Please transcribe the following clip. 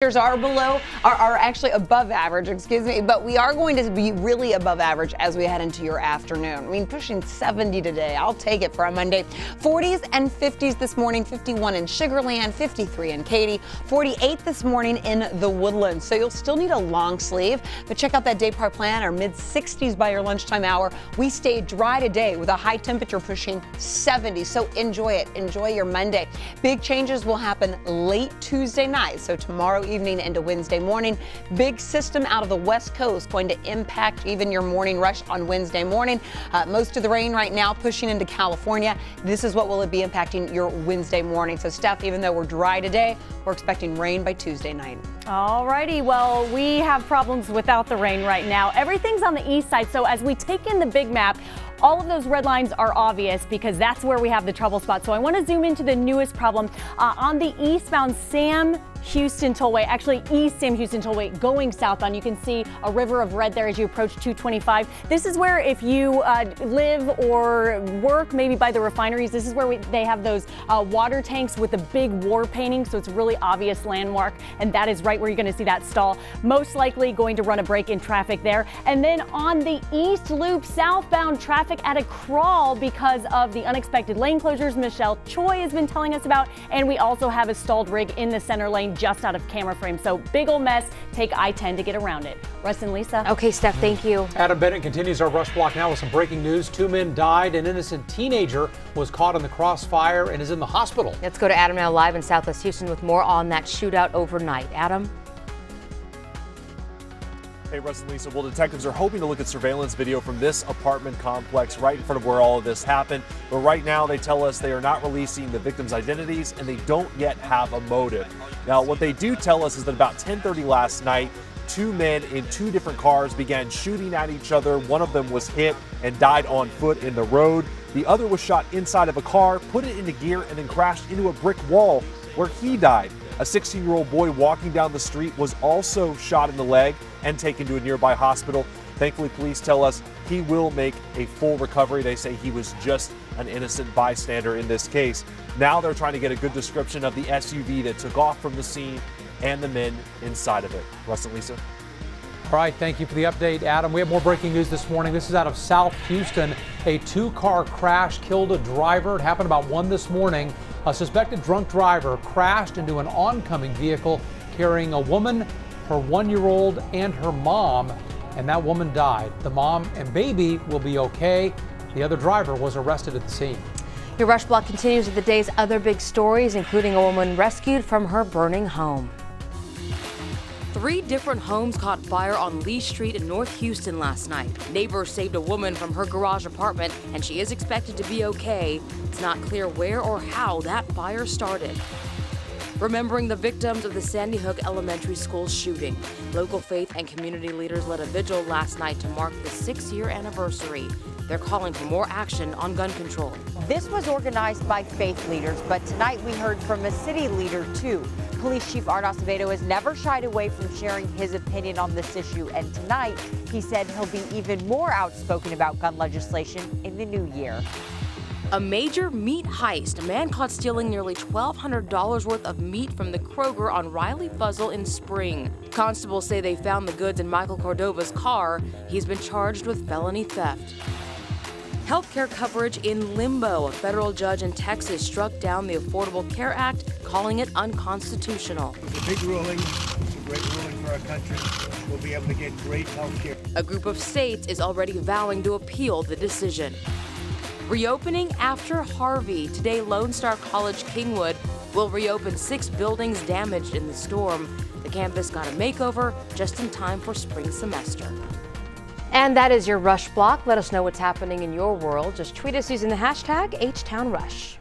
Are actually above average, excuse me, but we are going to be really above average as we head into your afternoon. I mean, pushing 70 today. I'll take it for a Monday. 40s and 50s this morning, 51 in Sugar Land, 53 in Katy, 48 this morning in the Woodlands. So you'll still need a long sleeve, but check out that day part plan, our mid 60s by your lunchtime hour. We stay dry today with a high temperature pushing 70. So enjoy it. Enjoy your Monday. Big changes will happen late Tuesday night. So tomorrow evening into Wednesday morning. Big system out of the west coast going to impact even your morning rush on Wednesday morning. Most of the rain right now pushing into California. This is what will be impacting your Wednesday morning. So Steph, even though we're dry today, we're expecting rain by Tuesday night. All righty. Well, we have problems without the rain right now. Everything's on the east side. So as we take in the big map, all of those red lines are obvious because that's where we have the trouble spot. So I want to zoom into the newest problem on the eastbound Sam Houston Tollway, actually East Sam Houston Tollway going southbound. You can see a river of red there as you approach 225. This is where if you live or work maybe by the refineries, this is where they have those water tanks with the big war painting. So it's a really obvious landmark, and that is right where you're going to see that stall. Most likely going to run a break in traffic there. And then on the East Loop southbound, traffic at a crawl because of the unexpected lane closures Michelle Choi has been telling us about. And we also have a stalled rig in the center lane just out of camera frame. So big old mess. Take I-10 to get around it. Russ and Lisa. Okay, Steph, thank you. Adam Bennett continues our rush block now with some breaking news. 2 men died. An innocent teenager was caught in the crossfire and is in the hospital. Let's go to Adam now live in Southwest Houston with more on that shootout overnight. Adam? Hey, Russ and Lisa. Well, detectives are hoping to look at surveillance video from this apartment complex right in front of where all of this happened. But right now, they tell us they are not releasing the victims' identities and they don't yet have a motive. Now, what they do tell us is that about 10:30 last night, 2 men in 2 different cars began shooting at each other. One of them was hit and died on foot in the road. The other was shot inside of a car, put it into gear, and then crashed into a brick wall where he died. A 16-year-old boy walking down the street was also shot in the leg and taken to a nearby hospital. Thankfully, police tell us he will make a full recovery. They say he was just an innocent bystander in this case. Now they're trying to get a good description of the SUV that took off from the scene and the men inside of it. Russ and Lisa. All right, thank you for the update, Adam. We have more breaking news this morning. This is out of South Houston. A 2-car crash killed a driver. It happened about 1 this morning. A suspected drunk driver crashed into an oncoming vehicle carrying a woman, her 1-year-old, and her mom, and that woman died. The mom and baby will be okay. The other driver was arrested at the scene. Your rush block continues with the day's other big stories, including a woman rescued from her burning home. 3 different homes caught fire on Lee Street in North Houston last night. Neighbors saved a woman from her garage apartment, and she is expected to be okay. It's not clear where or how that fire started. Remembering the victims of the Sandy Hook Elementary School shooting, local faith and community leaders led a vigil last night to mark the 6-year anniversary. They're calling for more action on gun control. This was organized by faith leaders, but tonight we heard from a city leader too. Police Chief Art Acevedo has never shied away from sharing his opinion on this issue, and tonight he said he'll be even more outspoken about gun legislation in the new year. A major meat heist. A man caught stealing nearly $1,200 worth of meat from the Kroger on Riley Fuzzle in Spring. Constables say they found the goods in Michael Cordova's car. He's been charged with felony theft. Healthcare coverage in limbo. A federal judge in Texas struck down the Affordable Care Act, calling it unconstitutional. It's a big ruling. It's a great ruling for our country. We'll be able to get great health care. A group of states is already vowing to appeal the decision. Reopening after Harvey. Today, Lone Star College Kingwood will reopen 6 buildings damaged in the storm. The campus got a makeover just in time for spring semester. And that is your Rush Block. Let us know what's happening in your world. Just tweet us using the hashtag HTownRush.